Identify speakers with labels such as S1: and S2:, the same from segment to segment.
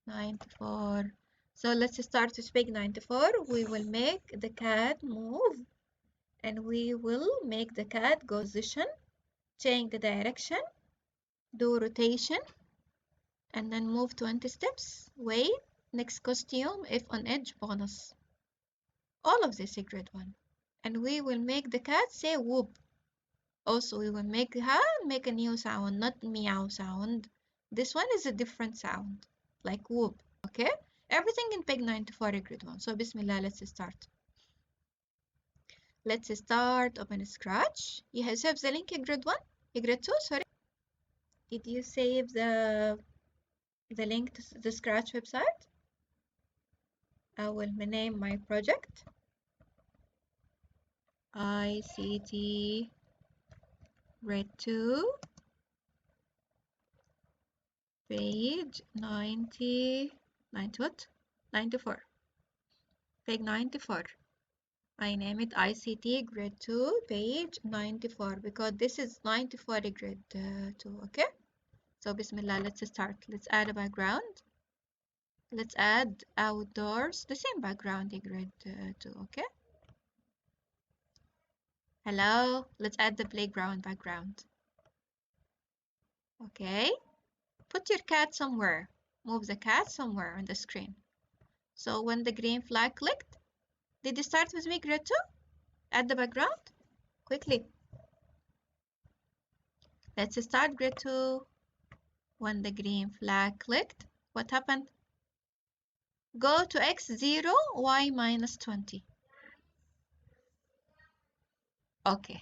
S1: 94. So let's start with page 94. We will make the cat move, and we will make the cat go position, change the direction, do rotation, and then move 20 steps. Wait, next costume, if on edge, bonus. All of this is grade 1. And we will make the cat say whoop. Also, we will make her make a new sound, not meow sound. This one is a different sound, like whoop, okay? Everything in page 94 is grade 1. So, Bismillah, let's start. Let's start, open Scratch. You have saved the link in grade 1? In grade 2, sorry. Did you save the link to the Scratch website? I will name my project ICT grade 2 page 90 what? 94. Page 94. I name it ICT grade 2 page 94 because this is 94 grade 2, okay? So Bismillah, let's start. Let's add a background. Let's add outdoors, the same background in grade 2, okay? Hello, let's add the playground background. Okay, put your cat somewhere. Move the cat somewhere on the screen. So when the green flag clicked, did you start with me grade 2? Add the background? Quickly. Let's start grade 2. When the green flag clicked, what happened? Go to x0, y minus 20. Okay,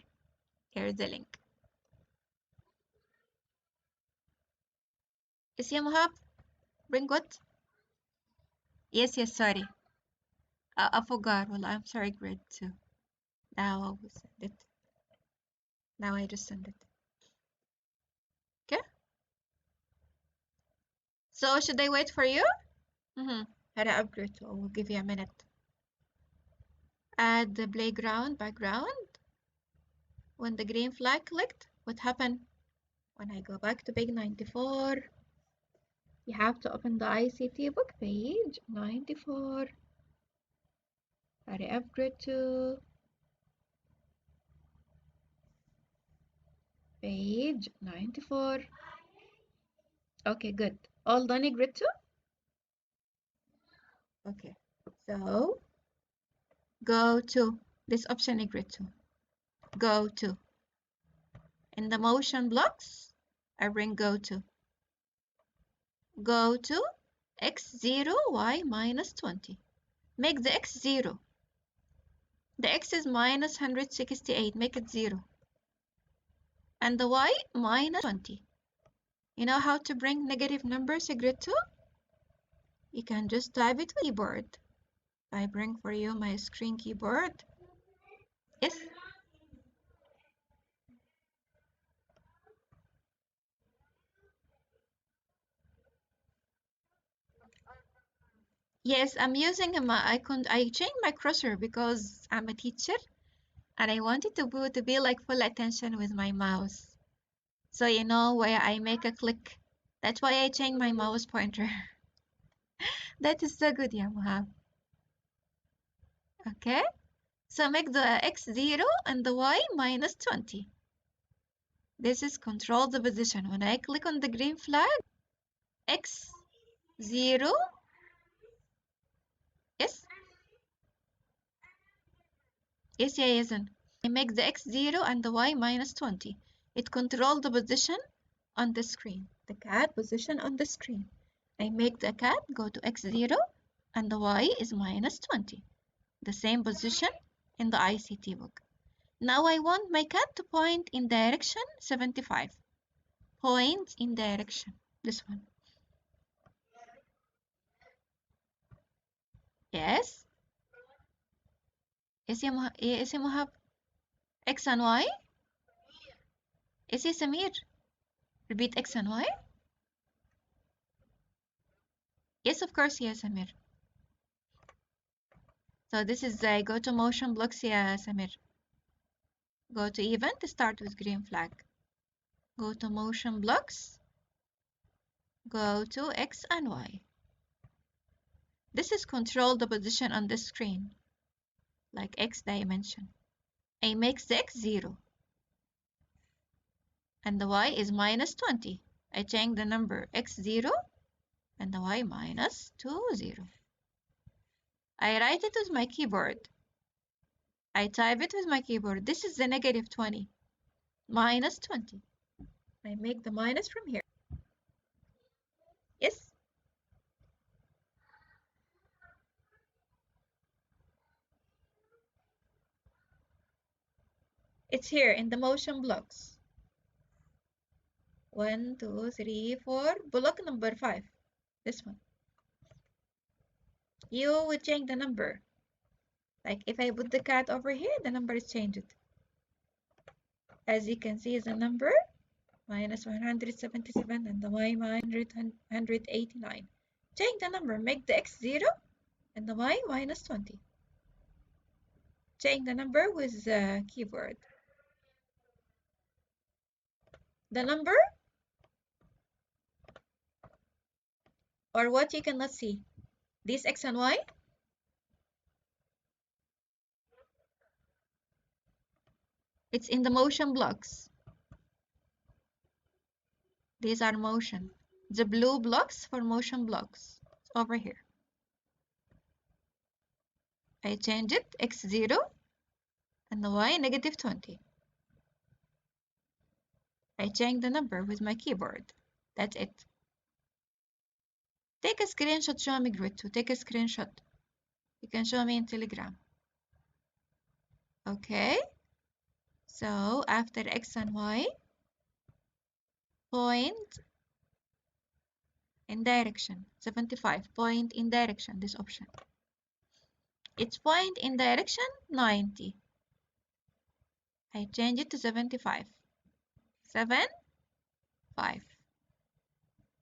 S1: here's the link. Is ya Mohab? Bring what? Yes, sorry. I forgot. Well, I'm sorry, grade 2. Now I will send it. Now I just send it. Okay? So should I wait for you? Hurry up, grade 2. I will give you a minute. Add the playground background. When the green flag clicked, what happened? When I go back to page 94, you have to open the ICT book, page 94. Hurry up, grade 2. Page 94. Okay, good. All done in grade 2? Okay, so go to this option in grade 2. Go to. In the motion blocks, I bring go to. Go to x0, y minus 20. Make the x 0. The x is minus 168. Make it 0. And the y minus 20. You know how to bring negative numbers in grade 2? You can just type it with keyboard. I bring for you my screen keyboard. Yes? Yes, I'm using I changed my cursor because I'm a teacher and I wanted to be like full attention with my mouse. So you know where I make a click. That's why I changed my mouse pointer. That is so good, yeah, Mohab. Okay, so make the x 0 and the y minus 20. This is control the position. When I click on the green flag, x 0, yes? Yes, isn't. I make the x 0 and the y minus 20. It controls the position on the screen. The cat position on the screen. I make the cat go to x 0 and the y is minus 20. The same position in the ICT book. Now I want my cat to point in direction 75. Point in direction. This one. Yes? Yes, ya Mohab? X and Y? Yes, ya Samir? Repeat X and Y? Yes, of course, yes, Samir. So this is go to motion blocks, yeah, Samir. Go to event, start with green flag. Go to motion blocks. Go to X and Y. This is control the position on the screen, like X dimension. I make the X 0, and the Y is minus 20. I change the number X 0 and the Y minus 20. I write it with my keyboard. I type it with my keyboard. This is the negative 20, minus 20. I make the minus from here. Yes? It's here in the motion blocks. 1, 2, 3, 4. Block number 5. This one. You would change the number. Like if I put the cat over here, the number is changed. As you can see, the number minus 177 and the Y minus 189. Change the number, make the X 0 and the Y minus 20. Change the number with the keyboard. The number or what you cannot see. This X and Y. It's in the motion blocks. These are motion. The blue blocks for motion blocks. It's over here. I change it, X 0 and the Y negative 20. I change the number with my keyboard. That's it. Take a screenshot, show me grid 2. Take a screenshot. You can show me in Telegram. Okay. So after X and Y, point in direction 75. Point in direction, this option. It's point in direction 90. I change it to 75. 7, 5.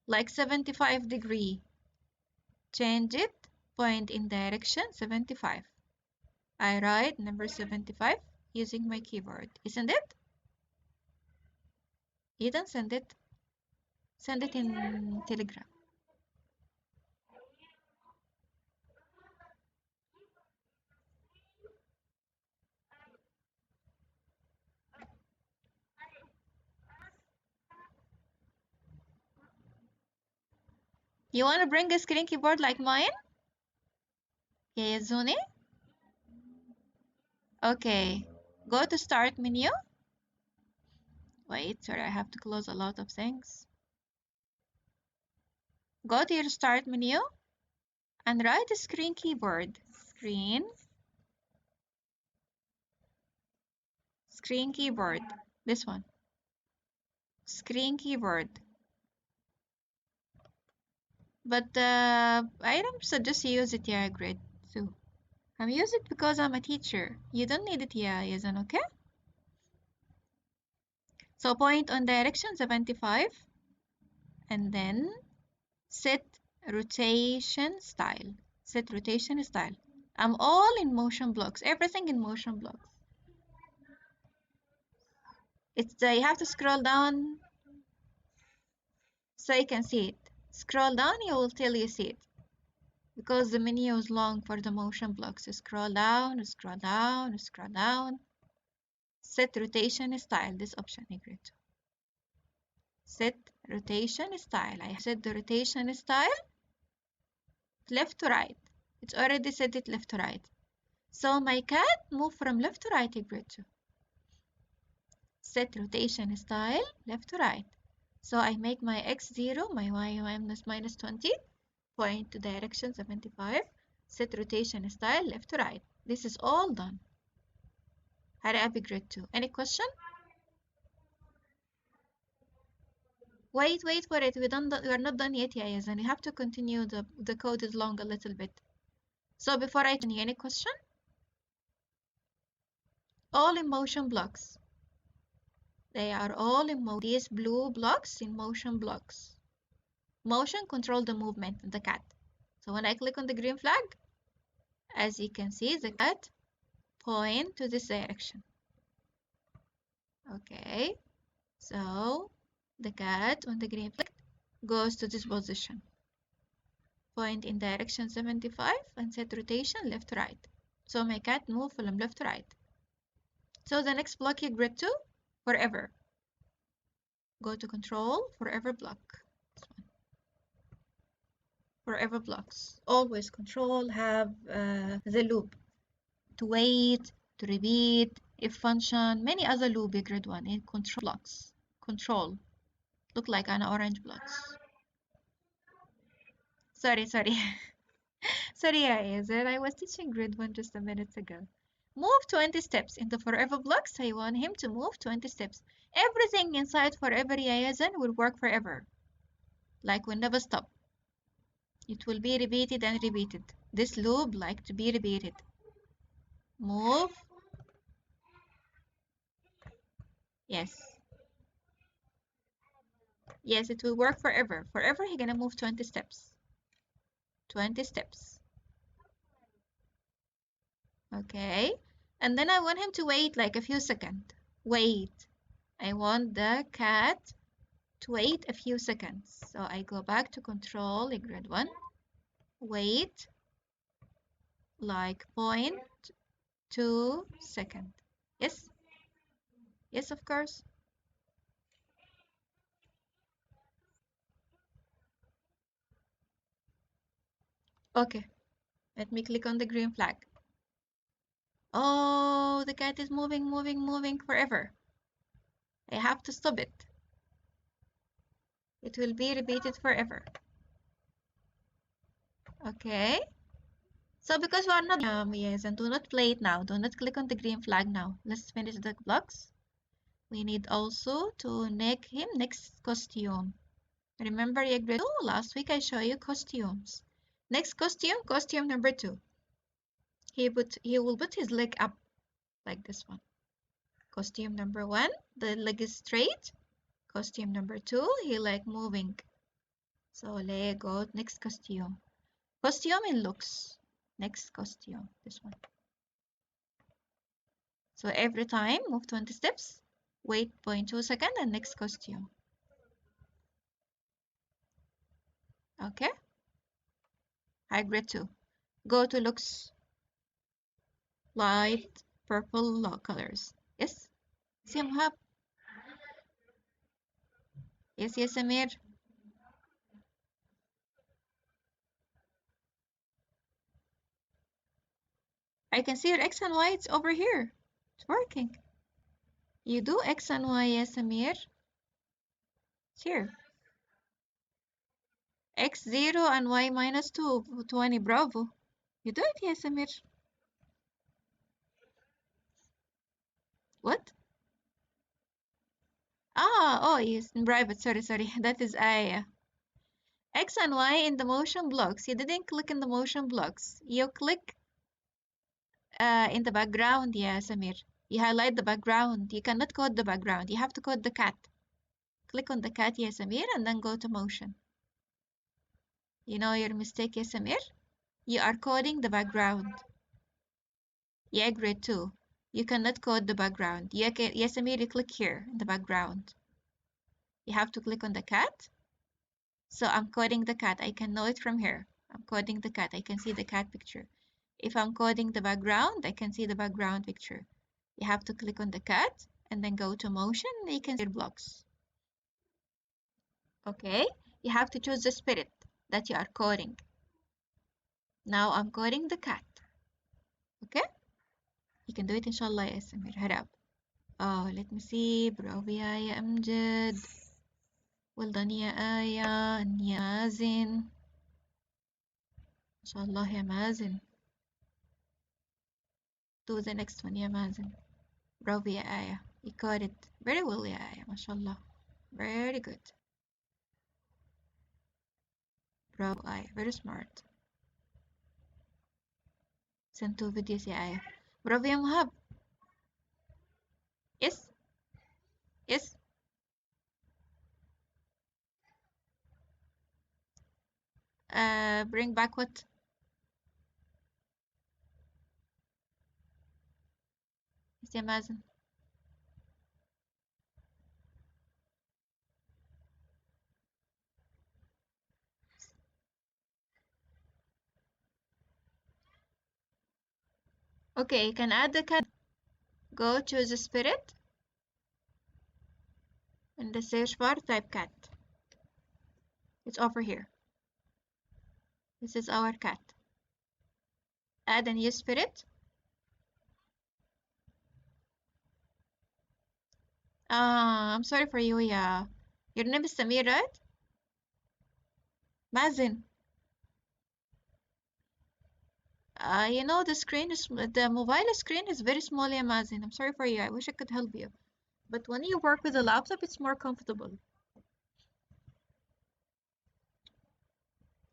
S1: Like 75 degree. Change it, point in direction 75. I write number 75 using my keyboard. Isn't it? You don't send it. Send it in Telegram. You want to bring a screen keyboard like mine? Yeah, Zuni? Okay. Go to start menu. Wait, sorry, I have to close a lot of things. Go to your start menu and write a screen keyboard. Screen keyboard. This one. Screen keyboard. But I don't suggest you use it, yeah, grade 2. I'm using it because I'm a teacher. You don't need it, yeah, isn't okay? So point on direction 75 and then set rotation style. Set rotation style. I'm all in motion blocks, everything in motion blocks. It's you have to scroll down so you can see it. Scroll down, you will till you see it. Because the menu is long for the motion blocks. Scroll down, scroll down, scroll down. Set rotation style, this option I grade. Set rotation style. I set the rotation style left to right. It's already set it left to right. So my cat move from left to right, I grade 2. Set rotation style left to right. So I make my X 0, my Y minus 20, point to direction 75, set rotation style left to right. This is all done. Hurry up, grade 2. Any question? Wait for it. We are not done yet, yes, and you have to continue. The code is long a little bit. So before I continue, any question? All in motion blocks. They are all in these blue blocks in motion blocks. Motion control the movement of the cat. So when I click on the green flag, as you can see, the cat point to this direction. Okay, so the cat on the green flag goes to this position. point in direction 75 and set rotation left right. So my cat move from left to right. So the next block you grid to forever. Go to control, forever block. Forever blocks. Always control have the loop to wait, to repeat, if function, many other loop grid one in control blocks. Control. Look like an orange blocks. Sorry. Sorry, I was teaching grid 1 just a minute ago. Move 20 steps in the forever blocks. I want him to move 20 steps. Everything inside forever Yayazen will work forever. Like will never stop. It will be repeated and repeated. This loop like to be repeated. Move. Yes. Yes, it will work forever. Forever he's gonna move 20 steps. 20 steps. Okay. And then I want him to wait like a few seconds. Wait. I want the cat to wait a few seconds. So I go back to control grid 1. Wait like 0.2 second. Yes? Yes, of course. Okay. Let me click on the green flag. Oh, the cat is moving forever. I have to stop it. It will be repeated forever. Okay. So because we are not yes, and do not play it now. Do not click on the green flag now. Let's finish the blocks. We need also to make him next costume. Remember grade 2? Last week I showed you costumes. Next costume number 2. He will put his leg up like this one. Costume number 1, the leg is straight. Costume number 2, he like moving. So let's go next costume. Costume in looks. Next costume, this one. So every time move 20 steps, wait 0.2 seconds and next costume. Okay? High grade 2. Go to looks. Light purple colors. Yes? See Mohab? Yes, Amir. I can see your X and Y, it's over here. It's working. You do X and Y, yes, Amir. It's here. X 0 and Y minus 2, 20, bravo. You do it, yes, Amir. What? Oh, yes, in private, sorry. That is Aya. X and Y in the motion blocks. You didn't click in the motion blocks. You click in the background, yes, Amir. You highlight the background. You cannot code the background. You have to code the cat. Click on the cat, yes, Amir, and then go to motion. You know your mistake, yes, Amir? You are coding the background. Yeah, grade 2. You cannot code the background. Yes, Amir, you click here in the background. You have to click on the cat. So I'm coding the cat. I can know it from here. I'm coding the cat. I can see the cat picture. If I'm coding the background, I can see the background picture. You have to click on the cat and then go to motion. You can see your blocks. Okay, you have to choose the spirit that you are coding. Now I'm coding the cat. Okay, you can do it inshallah يا سمير. Hurry up. Oh, let me see. برافو يا أمجد. Well done يا آية and يا مازن. ما شاء الله يا مازن. Do the next one يا مازن. برافو يا آية. You caught it very well يا آية. ما شاء الله. Very good. برافو آية. Very smart. Send 2 videos يا آية. برافو يا مهاب. Yes. Yes. Bring back what? Yes يا مازن. Okay, you can add the cat. Go choose the spirit. In the search bar, type cat. It's over here. This is our cat. Add a new spirit. I'm sorry for you, yeah. Your name is Samir, right? Mazen. The mobile screen is very small, yeah, Mazen. I'm sorry for you. I wish I could help you. But when you work with a laptop, it's more comfortable.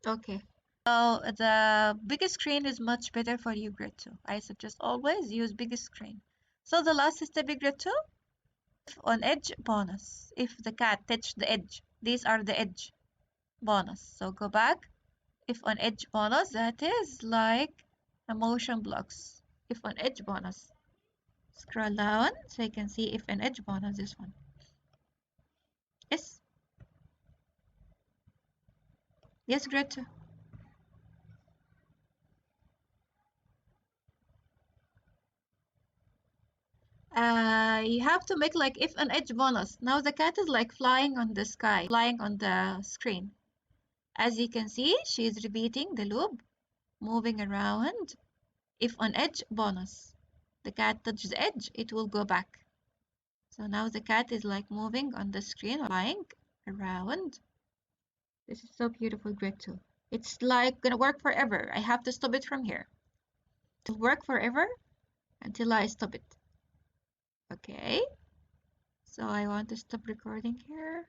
S1: Okay. So the biggest screen is much better for you, grade 2. I suggest always use biggest screen. So the last step in grade 2, if on edge bonus. If the cat touched the edge, these are the edge bonus. So go back. If on edge bonus, that is like a motion blocks. If on edge bonus. Scroll down so you can see if an edge bonus, this one. Yes. Yes, grade 2. You have to make like if an edge bonus. Now the cat is like flying on the sky, flying on the screen. As you can see, she is repeating the loop, moving around. If on edge bonus, the cat touches the edge, it will go back. So now the cat is like moving on the screen, flying around. This is so beautiful, grade 2. It's like gonna work forever. I have to stop it from here. It will work forever until I stop it. Okay. So I want to stop recording here.